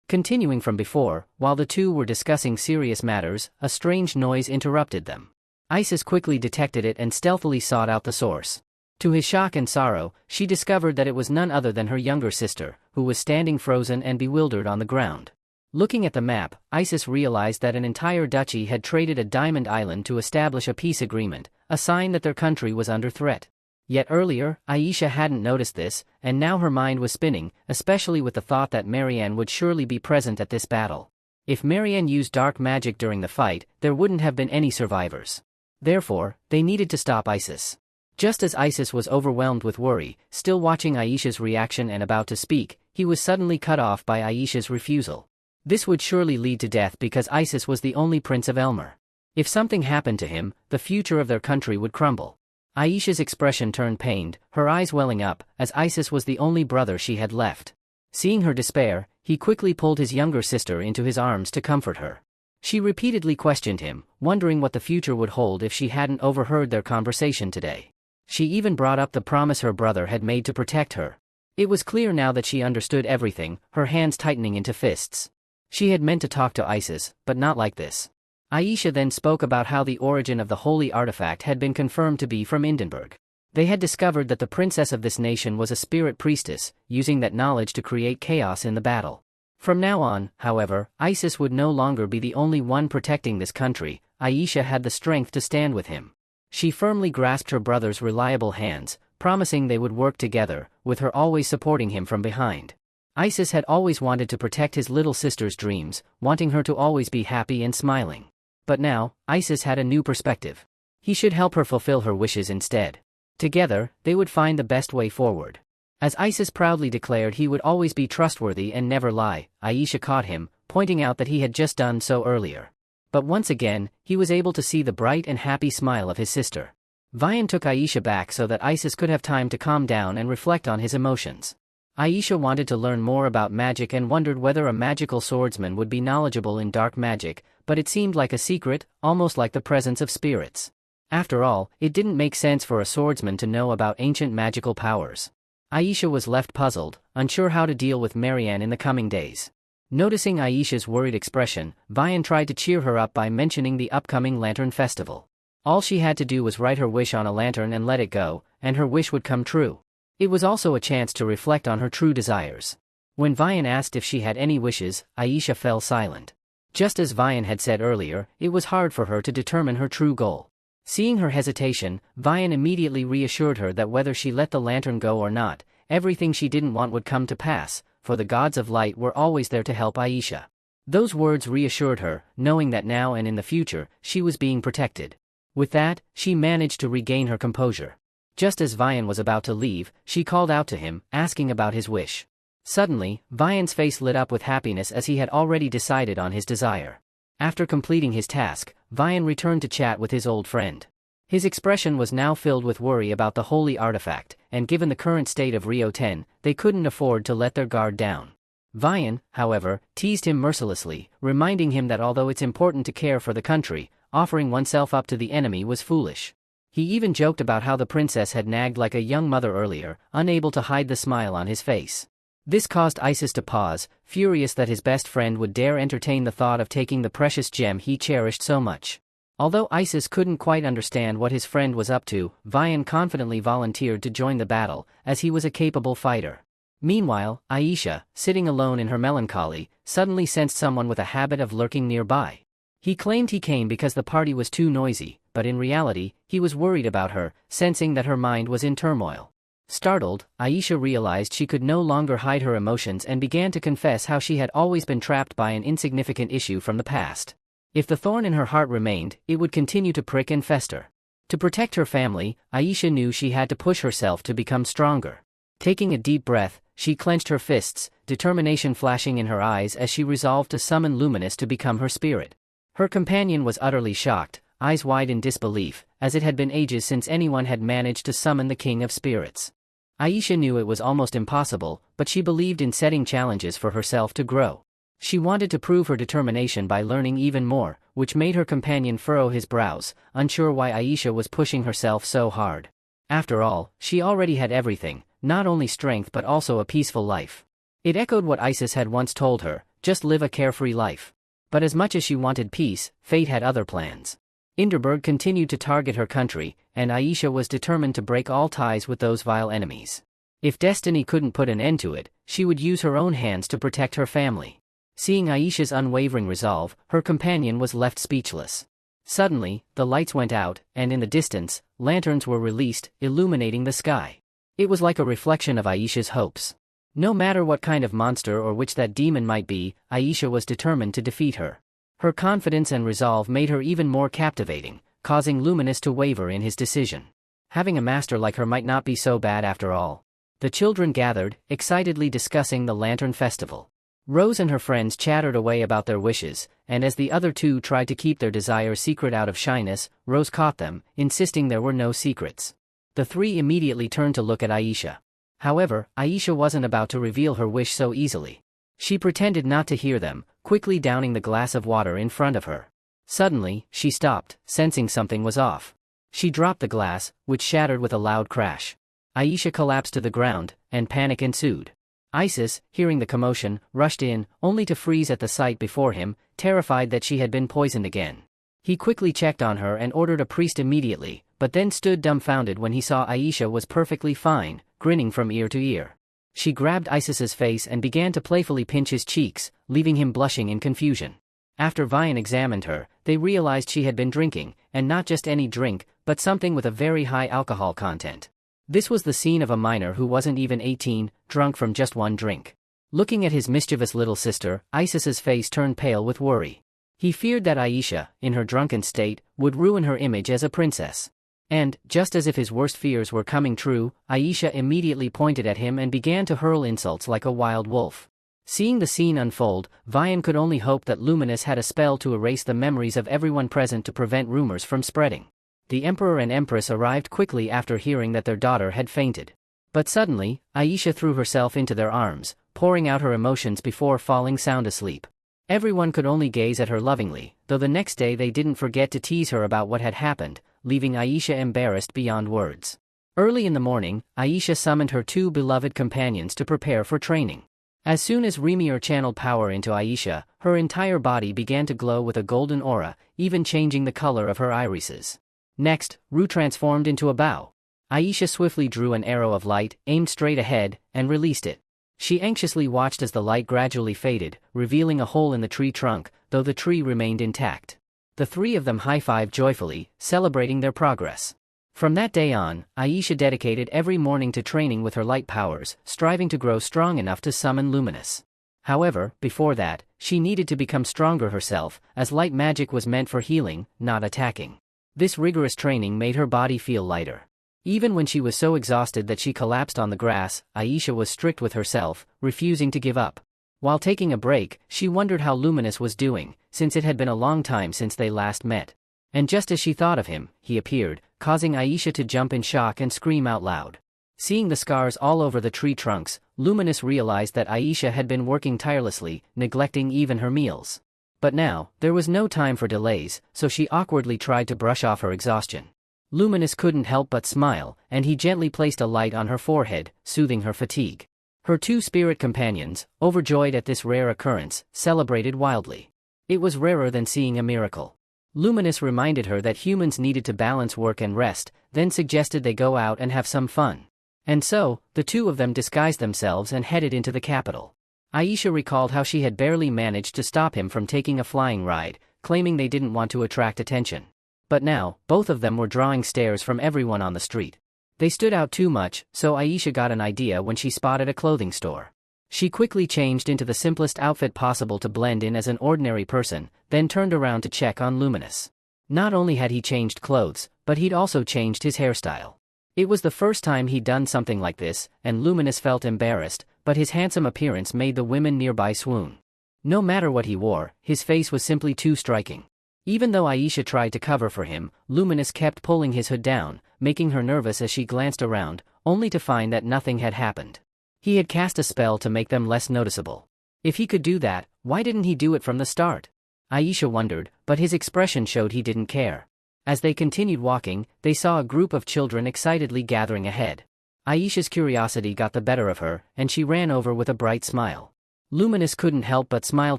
Continuing from before, while the two were discussing serious matters, a strange noise interrupted them. Isis quickly detected it and stealthily sought out the source. To his shock and sorrow, she discovered that it was none other than her younger sister, who was standing frozen and bewildered on the ground. Looking at the map, Isis realized that an entire duchy had traded a diamond island to establish a peace agreement, a sign that their country was under threat. Yet earlier, Aisha hadn't noticed this, and now her mind was spinning, especially with the thought that Marianne would surely be present at this battle. If Marianne used dark magic during the fight, there wouldn't have been any survivors. Therefore, they needed to stop Isis. Just as Isis was overwhelmed with worry, still watching Aisha's reaction and about to speak, he was suddenly cut off by Aisha's refusal. This would surely lead to death because Isis was the only prince of Elmer. If something happened to him, the future of their country would crumble. Aisha's expression turned pained, her eyes welling up, as Isis was the only brother she had left. Seeing her despair, he quickly pulled his younger sister into his arms to comfort her. She repeatedly questioned him, wondering what the future would hold if she hadn't overheard their conversation today. She even brought up the promise her brother had made to protect her. It was clear now that she understood everything, her hands tightening into fists. She had meant to talk to Isis, but not like this. Aisha then spoke about how the origin of the holy artifact had been confirmed to be from Hindenburg. They had discovered that the princess of this nation was a spirit priestess, using that knowledge to create chaos in the battle. From now on, however, Isis would no longer be the only one protecting this country. Aisha had the strength to stand with him. She firmly grasped her brother's reliable hands, promising they would work together, with her always supporting him from behind. Isis had always wanted to protect his little sister's dreams, wanting her to always be happy and smiling. But now, Isis had a new perspective. He should help her fulfill her wishes instead. Together, they would find the best way forward. As Isis proudly declared he would always be trustworthy and never lie, Aisha caught him, pointing out that he had just done so earlier. But once again, he was able to see the bright and happy smile of his sister. Vian took Aisha back so that Isis could have time to calm down and reflect on his emotions. Aisha wanted to learn more about magic and wondered whether a magical swordsman would be knowledgeable in dark magic, but it seemed like a secret, almost like the presence of spirits. After all, it didn't make sense for a swordsman to know about ancient magical powers. Aisha was left puzzled, unsure how to deal with Marianne in the coming days. Noticing Aisha's worried expression, Vian tried to cheer her up by mentioning the upcoming Lantern Festival. All she had to do was write her wish on a lantern and let it go, and her wish would come true. It was also a chance to reflect on her true desires. When Vian asked if she had any wishes, Aisha fell silent. Just as Vian had said earlier, it was hard for her to determine her true goal. Seeing her hesitation, Vian immediately reassured her that whether she let the lantern go or not, everything she didn't want would come to pass, for the gods of light were always there to help Aisha. Those words reassured her, knowing that now and in the future, she was being protected. With that, she managed to regain her composure. Just as Vian was about to leave, she called out to him, asking about his wish. Suddenly, Vian's face lit up with happiness as he had already decided on his desire. After completing his task, Vian returned to chat with his old friend. His expression was now filled with worry about the holy artifact, and given the current state of Rio 10, they couldn't afford to let their guard down. Vian, however, teased him mercilessly, reminding him that although it's important to care for the country, offering oneself up to the enemy was foolish. He even joked about how the princess had nagged like a young mother earlier, unable to hide the smile on his face. This caused Isis to pause, furious that his best friend would dare entertain the thought of taking the precious gem he cherished so much. Although Isis couldn't quite understand what his friend was up to, Vian confidently volunteered to join the battle, as he was a capable fighter. Meanwhile, Aisha, sitting alone in her melancholy, suddenly sensed someone with a habit of lurking nearby. He claimed he came because the party was too noisy, but in reality, he was worried about her, sensing that her mind was in turmoil. Startled, Aisha realized she could no longer hide her emotions and began to confess how she had always been trapped by an insignificant issue from the past. If the thorn in her heart remained, it would continue to prick and fester. To protect her family, Aisha knew she had to push herself to become stronger. Taking a deep breath, she clenched her fists, determination flashing in her eyes as she resolved to summon Luminous to become her spirit. Her companion was utterly shocked, eyes wide in disbelief, as it had been ages since anyone had managed to summon the King of Spirits. Aisha knew it was almost impossible, but she believed in setting challenges for herself to grow. She wanted to prove her determination by learning even more, which made her companion furrow his brows, unsure why Aisha was pushing herself so hard. After all, she already had everything, not only strength but also a peaceful life. It echoed what Isis had once told her, just live a carefree life. But as much as she wanted peace, fate had other plans. Inderberg continued to target her country, and Aisha was determined to break all ties with those vile enemies. If destiny couldn't put an end to it, she would use her own hands to protect her family. Seeing Aisha's unwavering resolve, her companion was left speechless. Suddenly, the lights went out, and in the distance, lanterns were released, illuminating the sky. It was like a reflection of Aisha's hopes. No matter what kind of monster or which that demon might be, Aisha was determined to defeat her. Her confidence and resolve made her even more captivating, causing Luminous to waver in his decision. Having a master like her might not be so bad after all. The children gathered, excitedly discussing the Lantern Festival. Rose and her friends chattered away about their wishes, and as the other two tried to keep their desire secret out of shyness, Rose caught them, insisting there were no secrets. The three immediately turned to look at Aisha. However, Aisha wasn't about to reveal her wish so easily. She pretended not to hear them, quickly downing the glass of water in front of her. Suddenly, she stopped, sensing something was off. She dropped the glass, which shattered with a loud crash. Aisha collapsed to the ground, and panic ensued. Isis, hearing the commotion, rushed in, only to freeze at the sight before him, terrified that she had been poisoned again. He quickly checked on her and ordered a priest immediately, but then stood dumbfounded when he saw Aisha was perfectly fine, grinning from ear to ear. She grabbed Isis's face and began to playfully pinch his cheeks, leaving him blushing in confusion. After Vian examined her, they realized she had been drinking, and not just any drink, but something with a very high alcohol content. This was the scene of a minor who wasn't even 18, drunk from just one drink. Looking at his mischievous little sister, Isis's face turned pale with worry. He feared that Aisha, in her drunken state, would ruin her image as a princess. And, just as if his worst fears were coming true, Aisha immediately pointed at him and began to hurl insults like a wild wolf. Seeing the scene unfold, Vian could only hope that Luminous had a spell to erase the memories of everyone present to prevent rumors from spreading. The Emperor and Empress arrived quickly after hearing that their daughter had fainted. But suddenly, Aisha threw herself into their arms, pouring out her emotions before falling sound asleep. Everyone could only gaze at her lovingly, though the next day they didn't forget to tease her about what had happened, leaving Aisha embarrassed beyond words. Early in the morning, Aisha summoned her two beloved companions to prepare for training. As soon as Remir channeled power into Aisha, her entire body began to glow with a golden aura, even changing the color of her irises. Next, Ru transformed into a bow. Aisha swiftly drew an arrow of light, aimed straight ahead, and released it. She anxiously watched as the light gradually faded, revealing a hole in the tree trunk, though the tree remained intact. The three of them high-fived joyfully, celebrating their progress. From that day on, Aisha dedicated every morning to training with her light powers, striving to grow strong enough to summon Luminous. However, before that, she needed to become stronger herself, as light magic was meant for healing, not attacking. This rigorous training made her body feel lighter. Even when she was so exhausted that she collapsed on the grass, Aisha was strict with herself, refusing to give up. While taking a break, she wondered how Luminous was doing, since it had been a long time since they last met. And just as she thought of him, he appeared, causing Aisha to jump in shock and scream out loud. Seeing the scars all over the tree trunks, Luminous realized that Aisha had been working tirelessly, neglecting even her meals. But now, there was no time for delays, so she awkwardly tried to brush off her exhaustion. Luminous couldn't help but smile, and he gently placed a light on her forehead, soothing her fatigue. Her two spirit companions, overjoyed at this rare occurrence, celebrated wildly. It was rarer than seeing a miracle. Luminous reminded her that humans needed to balance work and rest, then suggested they go out and have some fun. And so, the two of them disguised themselves and headed into the capital. Aisha recalled how she had barely managed to stop him from taking a flying ride, claiming they didn't want to attract attention. But now, both of them were drawing stares from everyone on the street. They stood out too much, so Aisha got an idea when she spotted a clothing store. She quickly changed into the simplest outfit possible to blend in as an ordinary person, then turned around to check on Luminous. Not only had he changed clothes, but he'd also changed his hairstyle. It was the first time he'd done something like this, and Luminous felt embarrassed, but his handsome appearance made the women nearby swoon. No matter what he wore, his face was simply too striking. Even though Aisha tried to cover for him, Luminous kept pulling his hood down, making her nervous as she glanced around, only to find that nothing had happened. He had cast a spell to make them less noticeable. If he could do that, why didn't he do it from the start? Aisha wondered, but his expression showed he didn't care. As they continued walking, they saw a group of children excitedly gathering ahead. Aisha's curiosity got the better of her, and she ran over with a bright smile. Luminous couldn't help but smile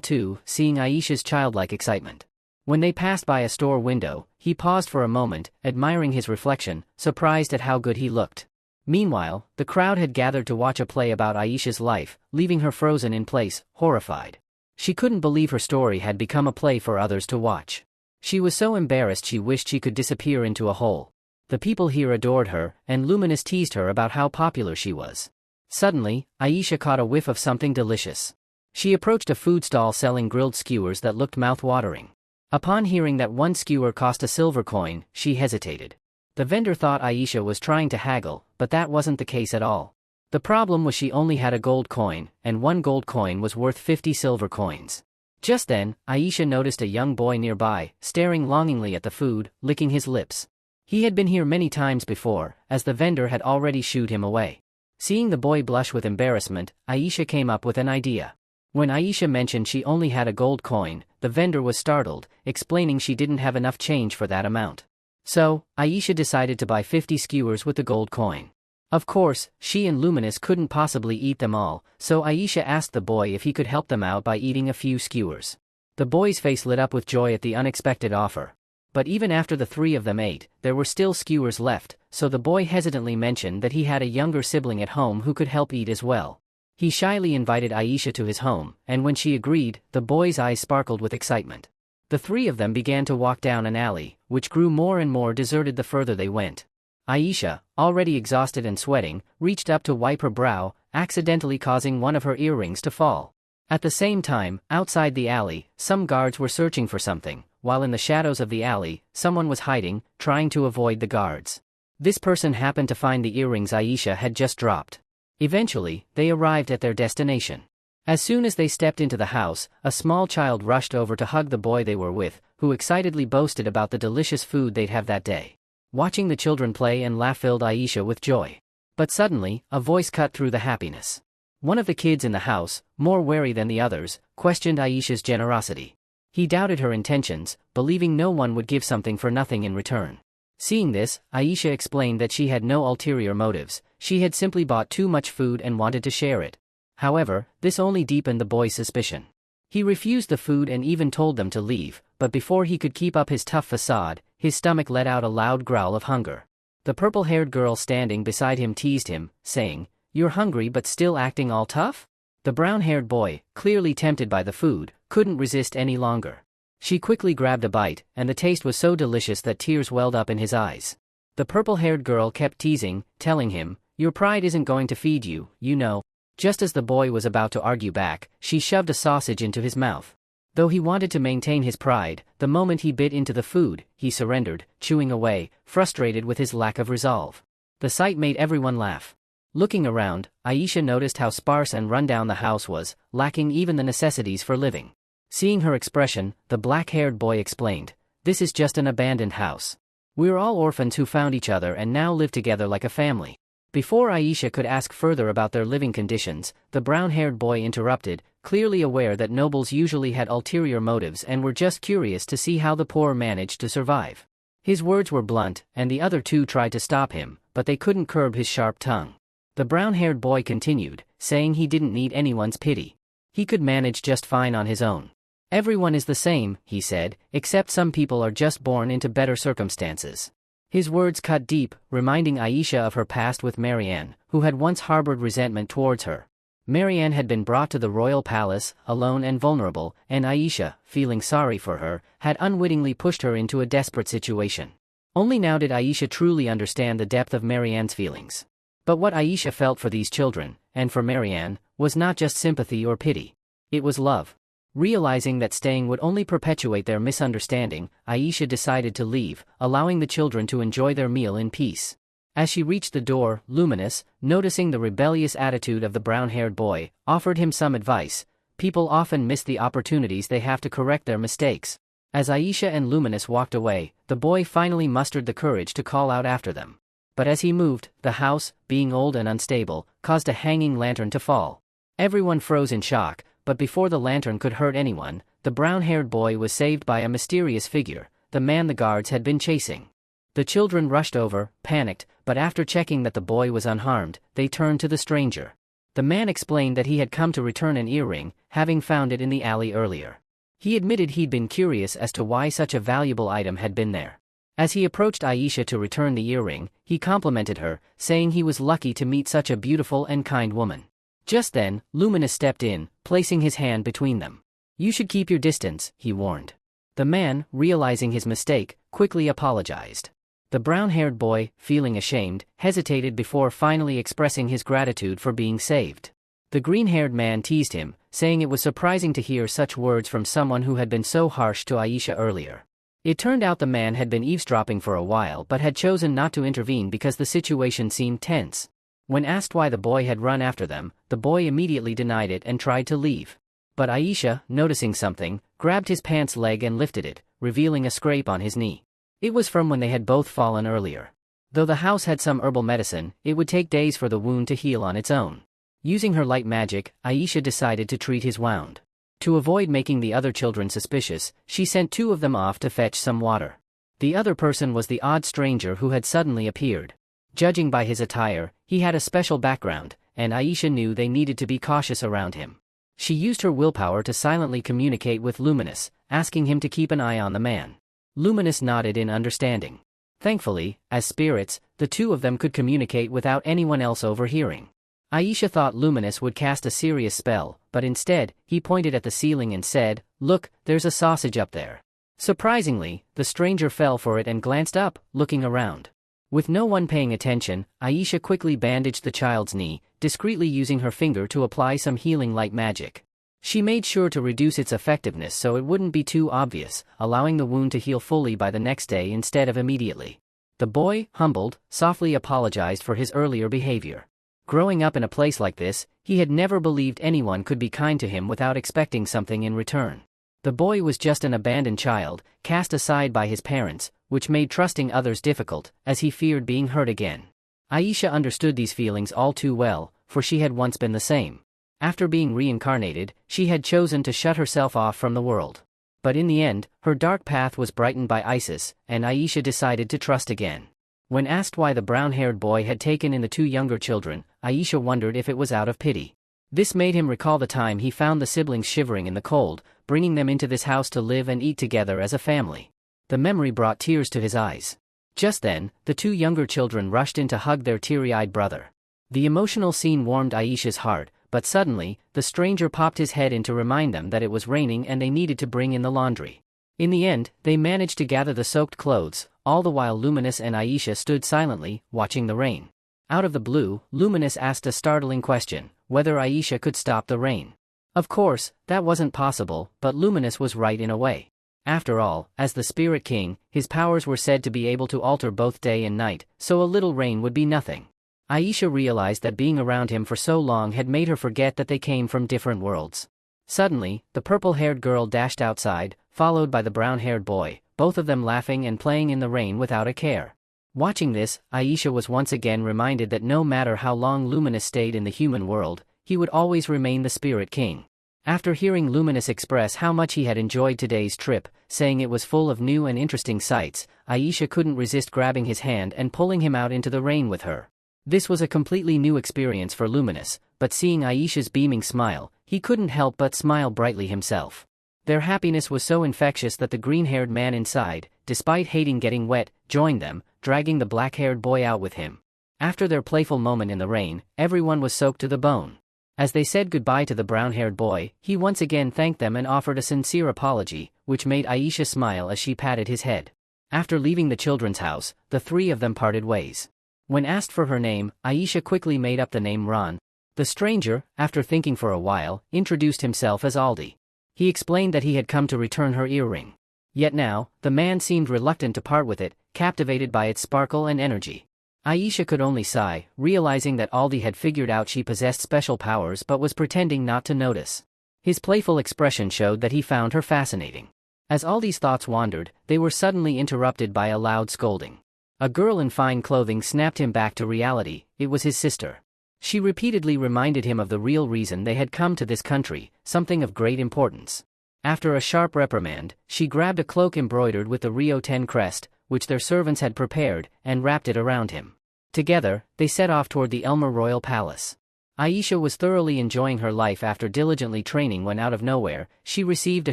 too, seeing Aisha's childlike excitement. When they passed by a store window, he paused for a moment, admiring his reflection, surprised at how good he looked. Meanwhile, the crowd had gathered to watch a play about Aisha's life, leaving her frozen in place, horrified. She couldn't believe her story had become a play for others to watch. She was so embarrassed she wished she could disappear into a hole. The people here adored her, and Luminous teased her about how popular she was. Suddenly, Aisha caught a whiff of something delicious. She approached a food stall selling grilled skewers that looked mouth-watering. Upon hearing that one skewer cost a silver coin, she hesitated. The vendor thought Aisha was trying to haggle, but that wasn't the case at all. The problem was she only had a gold coin, and one gold coin was worth 50 silver coins. Just then, Aisha noticed a young boy nearby, staring longingly at the food, licking his lips. He had been here many times before, as the vendor had already shooed him away. Seeing the boy blush with embarrassment, Aisha came up with an idea. When Aisha mentioned she only had a gold coin, the vendor was startled, explaining she didn't have enough change for that amount. So, Aisha decided to buy 50 skewers with the gold coin. Of course, she and Luminous couldn't possibly eat them all, so Aisha asked the boy if he could help them out by eating a few skewers. The boy's face lit up with joy at the unexpected offer. But even after the three of them ate, there were still skewers left, so the boy hesitantly mentioned that he had a younger sibling at home who could help eat as well. He shyly invited Aisha to his home, and when she agreed, the boy's eyes sparkled with excitement. The three of them began to walk down an alley, which grew more and more deserted the further they went. Aisha, already exhausted and sweating, reached up to wipe her brow, accidentally causing one of her earrings to fall. At the same time, outside the alley, some guards were searching for something, while in the shadows of the alley, someone was hiding, trying to avoid the guards. This person happened to find the earrings Aisha had just dropped. Eventually, they arrived at their destination. As soon as they stepped into the house, a small child rushed over to hug the boy they were with, who excitedly boasted about the delicious food they'd have that day. Watching the children play and laugh filled Aisha with joy. But suddenly, a voice cut through the happiness. One of the kids in the house, more wary than the others, questioned Aisha's generosity. He doubted her intentions, believing no one would give something for nothing in return. Seeing this, Aisha explained that she had no ulterior motives, she had simply bought too much food and wanted to share it. However, this only deepened the boy's suspicion. He refused the food and even told them to leave, but before he could keep up his tough facade, his stomach let out a loud growl of hunger. The purple-haired girl standing beside him teased him, saying, "You're hungry but still acting all tough?" The brown-haired boy, clearly tempted by the food, couldn't resist any longer. She quickly grabbed a bite, and the taste was so delicious that tears welled up in his eyes. The purple-haired girl kept teasing, telling him, "Your pride isn't going to feed you, you know." Just as the boy was about to argue back, she shoved a sausage into his mouth. Though he wanted to maintain his pride, the moment he bit into the food, he surrendered, chewing away, frustrated with his lack of resolve. The sight made everyone laugh. Looking around, Aisha noticed how sparse and run-down the house was, lacking even the necessities for living. Seeing her expression, the black-haired boy explained, "This is just an abandoned house. We're all orphans who found each other and now live together like a family." Before Aisha could ask further about their living conditions, the brown-haired boy interrupted, clearly aware that nobles usually had ulterior motives and were just curious to see how the poor managed to survive. His words were blunt, and the other two tried to stop him, but they couldn't curb his sharp tongue. The brown-haired boy continued, saying he didn't need anyone's pity. He could manage just fine on his own. "Everyone is the same," he said, "except some people are just born into better circumstances." His words cut deep, reminding Aisha of her past with Marianne, who had once harbored resentment towards her. Marianne had been brought to the royal palace, alone and vulnerable, and Aisha, feeling sorry for her, had unwittingly pushed her into a desperate situation. Only now did Aisha truly understand the depth of Marianne's feelings. But what Aisha felt for these children, and for Marianne, was not just sympathy or pity. It was love. Realizing that staying would only perpetuate their misunderstanding, Aisha decided to leave, allowing the children to enjoy their meal in peace. As she reached the door, Luminous, noticing the rebellious attitude of the brown-haired boy, offered him some advice. People often miss the opportunities they have to correct their mistakes. As Aisha and Luminous walked away, the boy finally mustered the courage to call out after them. But as he moved, the house, being old and unstable, caused a hanging lantern to fall. Everyone froze in shock, but before the lantern could hurt anyone, the brown-haired boy was saved by a mysterious figure, the man the guards had been chasing. The children rushed over, panicked, but after checking that the boy was unharmed, they turned to the stranger. The man explained that he had come to return an earring, having found it in the alley earlier. He admitted he'd been curious as to why such a valuable item had been there. As he approached Aisha to return the earring, he complimented her, saying he was lucky to meet such a beautiful and kind woman. Just then, Luminous stepped in, placing his hand between them. "You should keep your distance," he warned. The man, realizing his mistake, quickly apologized. The brown-haired boy, feeling ashamed, hesitated before finally expressing his gratitude for being saved. The green-haired man teased him, saying it was surprising to hear such words from someone who had been so harsh to Aisha earlier. It turned out the man had been eavesdropping for a while but had chosen not to intervene because the situation seemed tense. When asked why the boy had run after them, the boy immediately denied it and tried to leave. But Aisha, noticing something, grabbed his pants leg and lifted it, revealing a scrape on his knee. It was from when they had both fallen earlier. Though the house had some herbal medicine, it would take days for the wound to heal on its own. Using her light magic, Aisha decided to treat his wound. To avoid making the other children suspicious, she sent 2 of them off to fetch some water. The other person was the odd stranger who had suddenly appeared. Judging by his attire, he had a special background, and Aisha knew they needed to be cautious around him. She used her willpower to silently communicate with Luminous, asking him to keep an eye on the man. Luminous nodded in understanding. Thankfully, as spirits, the 2 of them could communicate without anyone else overhearing. Aisha thought Luminous would cast a serious spell, but instead, he pointed at the ceiling and said, "Look, there's a sausage up there." Surprisingly, the stranger fell for it and glanced up, looking around. With no one paying attention, Aisha quickly bandaged the child's knee, discreetly using her finger to apply some healing light magic. She made sure to reduce its effectiveness so it wouldn't be too obvious, allowing the wound to heal fully by the next day instead of immediately. The boy, humbled, softly apologized for his earlier behavior. Growing up in a place like this, he had never believed anyone could be kind to him without expecting something in return. The boy was just an abandoned child, cast aside by his parents, which made trusting others difficult, as he feared being hurt again. Aisha understood these feelings all too well, for she had once been the same. After being reincarnated, she had chosen to shut herself off from the world. But in the end, her dark path was brightened by Isis, and Aisha decided to trust again. When asked why the brown-haired boy had taken in the 2 younger children, Aisha wondered if it was out of pity. This made him recall the time he found the siblings shivering in the cold, bringing them into this house to live and eat together as a family. The memory brought tears to his eyes. Just then, the 2 younger children rushed in to hug their teary-eyed brother. The emotional scene warmed Aisha's heart, but suddenly, the stranger popped his head in to remind them that it was raining and they needed to bring in the laundry. In the end, they managed to gather the soaked clothes, all the while Luminous and Aisha stood silently, watching the rain. Out of the blue, Luminous asked a startling question, whether Aisha could stop the rain. Of course, that wasn't possible, but Luminous was right in a way. After all, as the Spirit King, his powers were said to be able to alter both day and night, so a little rain would be nothing. Aisha realized that being around him for so long had made her forget that they came from different worlds. Suddenly, the purple-haired girl dashed outside, followed by the brown-haired boy, both of them laughing and playing in the rain without a care. Watching this, Aisha was once again reminded that no matter how long Luminous stayed in the human world, he would always remain the Spirit King. After hearing Luminous express how much he had enjoyed today's trip, saying it was full of new and interesting sights, Aisha couldn't resist grabbing his hand and pulling him out into the rain with her. This was a completely new experience for Luminous, but seeing Aisha's beaming smile, he couldn't help but smile brightly himself. Their happiness was so infectious that the green-haired man inside, despite hating getting wet, joined them, dragging the black-haired boy out with him. After their playful moment in the rain, everyone was soaked to the bone. As they said goodbye to the brown-haired boy, he once again thanked them and offered a sincere apology, which made Aisha smile as she patted his head. After leaving the children's house, the 3 of them parted ways. When asked for her name, Aisha quickly made up the name Ron. The stranger, after thinking for a while, introduced himself as Aldi. He explained that he had come to return her earring. Yet now, the man seemed reluctant to part with it, captivated by its sparkle and energy. Aisha could only sigh, realizing that Aldi had figured out she possessed special powers but was pretending not to notice. His playful expression showed that he found her fascinating. As Aldi's thoughts wandered, they were suddenly interrupted by a loud scolding. A girl in fine clothing snapped him back to reality. It was his sister. She repeatedly reminded him of the real reason they had come to this country, something of great importance. After a sharp reprimand, she grabbed a cloak embroidered with the Rio 10 crest, which their servants had prepared, and wrapped it around him. Together, they set off toward the Elmer Royal Palace. Aisha was thoroughly enjoying her life after diligently training when out of nowhere, she received a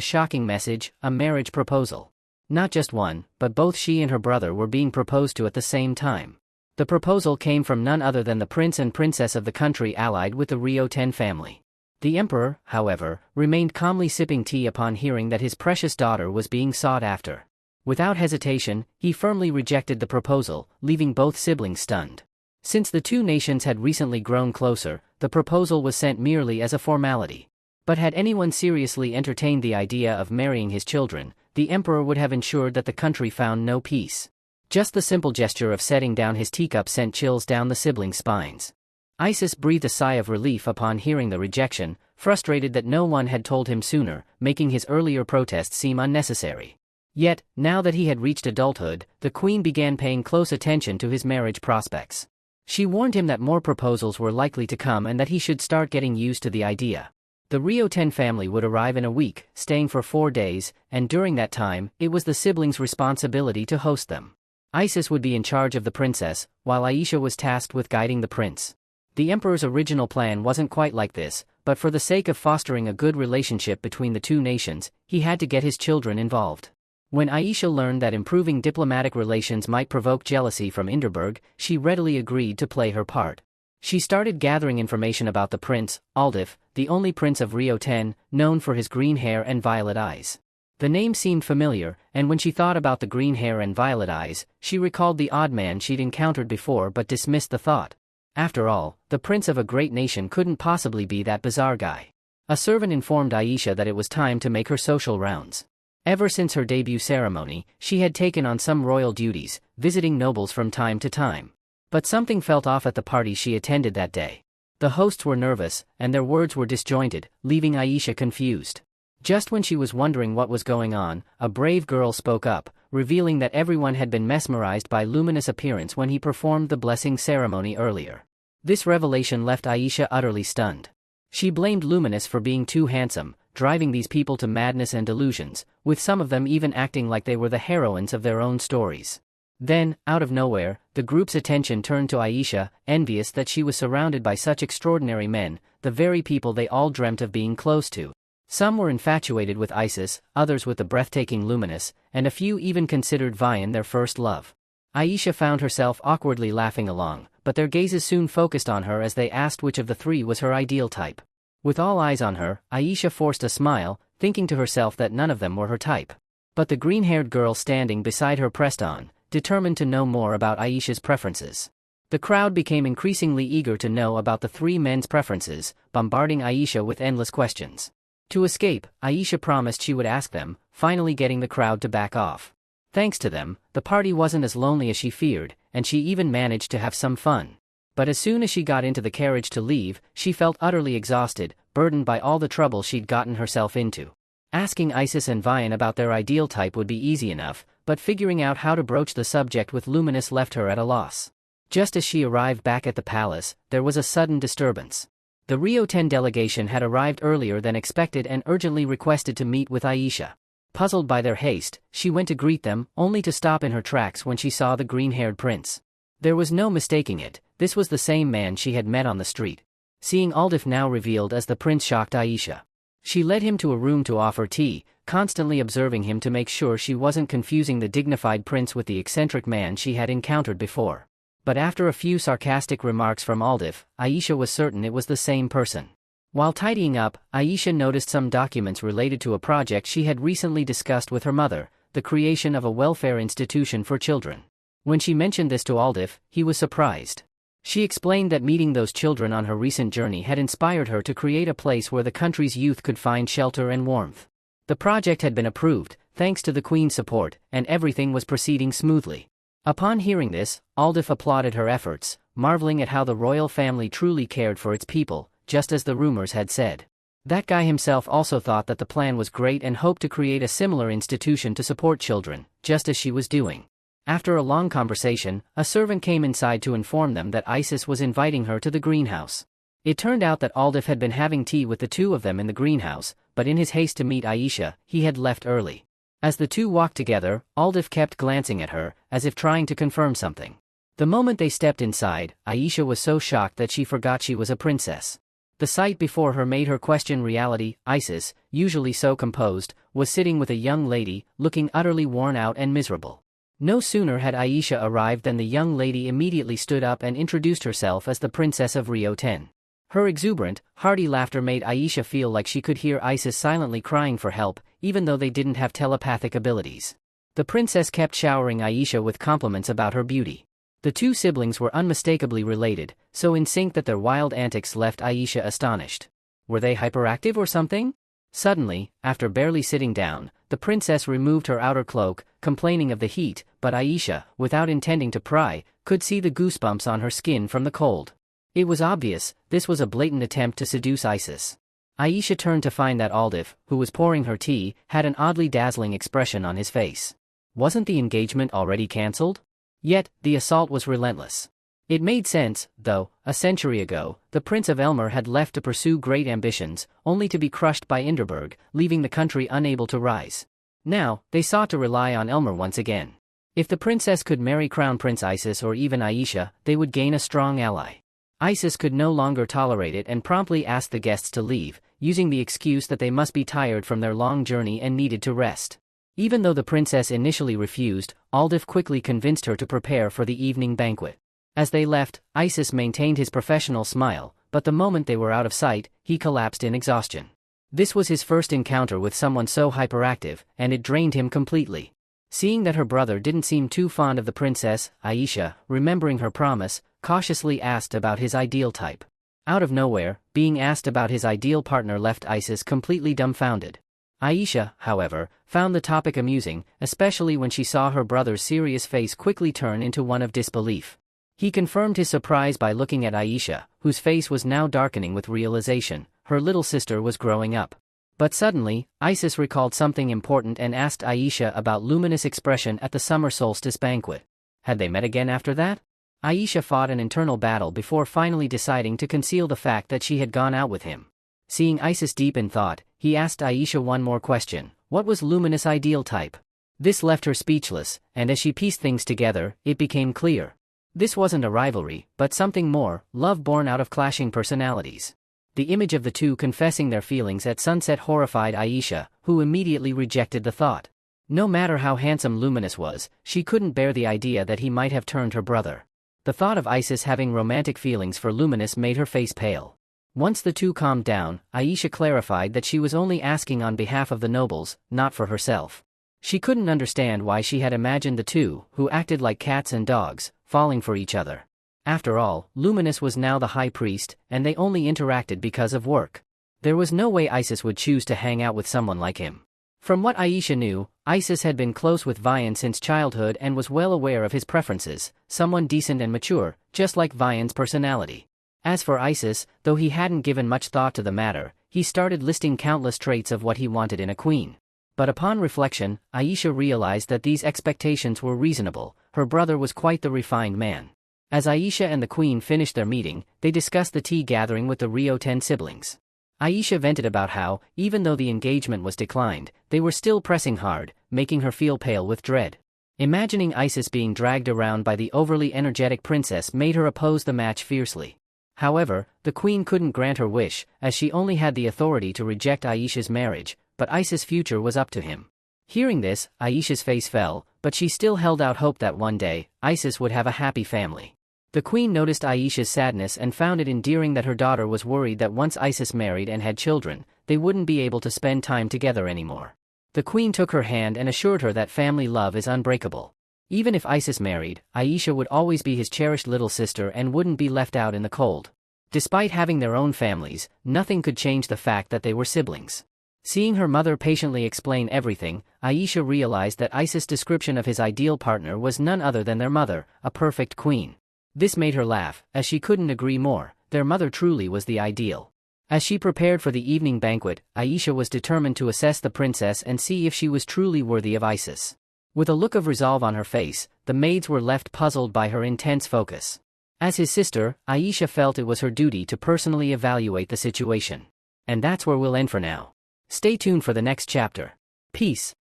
shocking message, a marriage proposal. Not just one, but both she and her brother were being proposed to at the same time. The proposal came from none other than the prince and princess of the country allied with the Ryo-10 family. The emperor, however, remained calmly sipping tea upon hearing that his precious daughter was being sought after. Without hesitation, he firmly rejected the proposal, leaving both siblings stunned. Since the two nations had recently grown closer, the proposal was sent merely as a formality. But had anyone seriously entertained the idea of marrying his children, the emperor would have ensured that the country found no peace. Just the simple gesture of setting down his teacup sent chills down the siblings' spines. Isis breathed a sigh of relief upon hearing the rejection, frustrated that no one had told him sooner, making his earlier protest seem unnecessary. Yet, now that he had reached adulthood, the queen began paying close attention to his marriage prospects. She warned him that more proposals were likely to come and that he should start getting used to the idea. The Ryo-10 family would arrive in a week, staying for 4 days, and during that time, it was the siblings' responsibility to host them. Isis would be in charge of the princess, while Aisha was tasked with guiding the prince. The emperor's original plan wasn't quite like this, but for the sake of fostering a good relationship between the two nations, he had to get his children involved. When Aisha learned that improving diplomatic relations might provoke jealousy from Inderberg, she readily agreed to play her part. She started gathering information about the prince, Aldif, the only prince of Ryo-10, known for his green hair and violet eyes. The name seemed familiar, and when she thought about the green hair and violet eyes, she recalled the odd man she'd encountered before but dismissed the thought. After all, the prince of a great nation couldn't possibly be that bizarre guy. A servant informed Aisha that it was time to make her social rounds. Ever since her debut ceremony, she had taken on some royal duties, visiting nobles from time to time. But something felt off at the party she attended that day. The hosts were nervous, and their words were disjointed, leaving Aisha confused. Just when she was wondering what was going on, a brave girl spoke up, revealing that everyone had been mesmerized by Luminous' appearance when he performed the blessing ceremony earlier. This revelation left Aisha utterly stunned. She blamed Luminous for being too handsome, driving these people to madness and delusions, with some of them even acting like they were the heroines of their own stories. Then, out of nowhere, the group's attention turned to Aisha, envious that she was surrounded by such extraordinary men, the very people they all dreamt of being close to. Some were infatuated with Isis, others with the breathtaking Luminous, and a few even considered Vian their first love. Aisha found herself awkwardly laughing along, but their gazes soon focused on her as they asked which of the three was her ideal type. With all eyes on her, Aisha forced a smile, thinking to herself that none of them were her type. But the green-haired girl standing beside her pressed on, determined to know more about Aisha's preferences. The crowd became increasingly eager to know about the three men's preferences, bombarding Aisha with endless questions. To escape, Aisha promised she would ask them, finally getting the crowd to back off. Thanks to them, the party wasn't as lonely as she feared, and she even managed to have some fun. But as soon as she got into the carriage to leave, she felt utterly exhausted, burdened by all the trouble she'd gotten herself into. Asking Isis and Vian about their ideal type would be easy enough, but figuring out how to broach the subject with Luminous left her at a loss. Just as she arrived back at the palace, there was a sudden disturbance. The Ryo-10 delegation had arrived earlier than expected and urgently requested to meet with Aisha. Puzzled by their haste, she went to greet them, only to stop in her tracks when she saw the green-haired prince. There was no mistaking it, this was the same man she had met on the street. Seeing Aldif now revealed as the prince shocked Aisha. She led him to a room to offer tea, constantly observing him to make sure she wasn't confusing the dignified prince with the eccentric man she had encountered before. But after a few sarcastic remarks from Aldif, Aisha was certain it was the same person. While tidying up, Aisha noticed some documents related to a project she had recently discussed with her mother, the creation of a welfare institution for children. When she mentioned this to Aldif, he was surprised. She explained that meeting those children on her recent journey had inspired her to create a place where the country's youth could find shelter and warmth. The project had been approved, thanks to the Queen's support, and everything was proceeding smoothly. Upon hearing this, Aldif applauded her efforts, marveling at how the royal family truly cared for its people, just as the rumors had said. That guy himself also thought that the plan was great and hoped to create a similar institution to support children, just as she was doing. After a long conversation, a servant came inside to inform them that Isis was inviting her to the greenhouse. It turned out that Aldif had been having tea with the two of them in the greenhouse, but in his haste to meet Aisha, he had left early. As the two walked together, Aldif kept glancing at her, as if trying to confirm something. The moment they stepped inside, Aisha was so shocked that she forgot she was a princess. The sight before her made her question reality. Isis, usually so composed, was sitting with a young lady, looking utterly worn out and miserable. No sooner had Aisha arrived than the young lady immediately stood up and introduced herself as the Princess of Rio 10. Her exuberant, hearty laughter made Aisha feel like she could hear Isis silently crying for help, even though they didn't have telepathic abilities. The princess kept showering Aisha with compliments about her beauty. The two siblings were unmistakably related, so in sync that their wild antics left Aisha astonished. Were they hyperactive or something? Suddenly, after barely sitting down, the princess removed her outer cloak, complaining of the heat, but Aisha, without intending to pry, could see the goosebumps on her skin from the cold. It was obvious, this was a blatant attempt to seduce Isis. Aisha turned to find that Aldif, who was pouring her tea, had an oddly dazzling expression on his face. Wasn't the engagement already cancelled? Yet, the assault was relentless. It made sense, though. A century ago, the Prince of Elmer had left to pursue great ambitions, only to be crushed by Inderberg, leaving the country unable to rise. Now, they sought to rely on Elmer once again. If the princess could marry Crown Prince Isis or even Aisha, they would gain a strong ally. Isis could no longer tolerate it and promptly asked the guests to leave, using the excuse that they must be tired from their long journey and needed to rest. Even though the princess initially refused, Aldif quickly convinced her to prepare for the evening banquet. As they left, Isis maintained his professional smile, but the moment they were out of sight, he collapsed in exhaustion. This was his first encounter with someone so hyperactive, and it drained him completely. Seeing that her brother didn't seem too fond of the princess, Aisha, remembering her promise, cautiously asked about his ideal type. Out of nowhere, being asked about his ideal partner left Isis completely dumbfounded. Aisha, however, found the topic amusing, especially when she saw her brother's serious face quickly turn into one of disbelief. He confirmed his surprise by looking at Aisha, whose face was now darkening with realization. Her little sister was growing up. But suddenly, Isis recalled something important and asked Aisha about Luminous' expression at the summer solstice banquet. Had they met again after that? Aisha fought an internal battle before finally deciding to conceal the fact that she had gone out with him. Seeing Isis deep in thought, he asked Aisha one more question. What was Luminous' ideal type? This left her speechless, and as she pieced things together, it became clear. This wasn't a rivalry, but something more, love born out of clashing personalities. The image of the two confessing their feelings at sunset horrified Aisha, who immediately rejected the thought. No matter how handsome Luminous was, she couldn't bear the idea that he might have turned her brother. The thought of Isis having romantic feelings for Luminous made her face pale. Once the two calmed down, Aisha clarified that she was only asking on behalf of the nobles, not for herself. She couldn't understand why she had imagined the two, who acted like cats and dogs, falling for each other. After all, Luminous was now the high priest, and they only interacted because of work. There was no way Isis would choose to hang out with someone like him. From what Aisha knew, Isis had been close with Vian since childhood and was well aware of his preferences, someone decent and mature, just like Vian's personality. As for Isis, though he hadn't given much thought to the matter, he started listing countless traits of what he wanted in a queen. But upon reflection, Aisha realized that these expectations were reasonable. Her brother was quite the refined man. As Aisha and the queen finished their meeting, they discussed the tea gathering with the Rio 10 siblings. Aisha vented about how, even though the engagement was declined, they were still pressing hard, making her feel pale with dread. Imagining Isis being dragged around by the overly energetic princess made her oppose the match fiercely. However, the queen couldn't grant her wish, as she only had the authority to reject Aisha's marriage, but Isis' future was up to him. Hearing this, Aisha's face fell, but she still held out hope that one day, Isis would have a happy family. The queen noticed Aisha's sadness and found it endearing that her daughter was worried that once Isis married and had children, they wouldn't be able to spend time together anymore. The queen took her hand and assured her that family love is unbreakable. Even if Isis married, Aisha would always be his cherished little sister and wouldn't be left out in the cold. Despite having their own families, nothing could change the fact that they were siblings. Seeing her mother patiently explain everything, Aisha realized that Isis' description of his ideal partner was none other than their mother, a perfect queen. This made her laugh, as she couldn't agree more. Their mother truly was the ideal. As she prepared for the evening banquet, Aisha was determined to assess the princess and see if she was truly worthy of Isis. With a look of resolve on her face, the maids were left puzzled by her intense focus. As his sister, Aisha felt it was her duty to personally evaluate the situation. And that's where we'll end for now. Stay tuned for the next chapter. Peace.